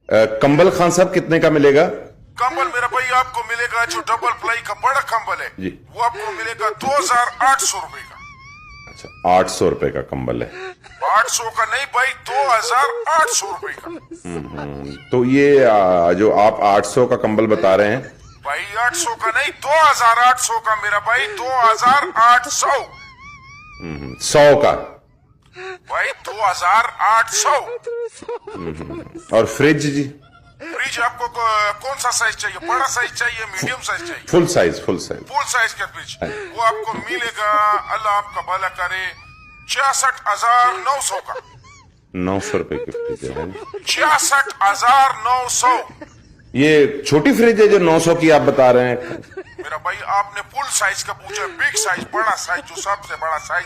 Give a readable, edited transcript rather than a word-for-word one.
कंबल खान साहब कितने का मिलेगा? कंबल मेरा भाई आपको मिलेगा जो डबल प्लाई का बड़ा कंबल है जी। वो आपको मिलेगा 2800 रुपए का। अच्छा, 800 रुपए का कंबल है। 800 का नहीं भाई, 2800 रुपए का। तो ये जो आप 800 का कंबल बता रहे हैं, भाई 800 का नहीं, 2800 का मेरा भाई, 2800। 100 का। भाई 2800। और फ्रिज जी? फ्रिज आपको कौन सा साइज चाहिए? बड़ा साइज चाहिए, मीडियम साइज चाहिए? Full size, full size. Full size का फ्रिज वो आपको मिलेगा, अल्लाह आपका भला करे, 66,900 का। 900 रुपए की फ्रिज है। 66,900। ये छोटी फ्रिज है जो 900 की आप बता रहे हैं? मेरा भाई आपने फुल साइज का पूछा, बिग साइज, बड़ा साइज, जो सबसे बड़ा साइज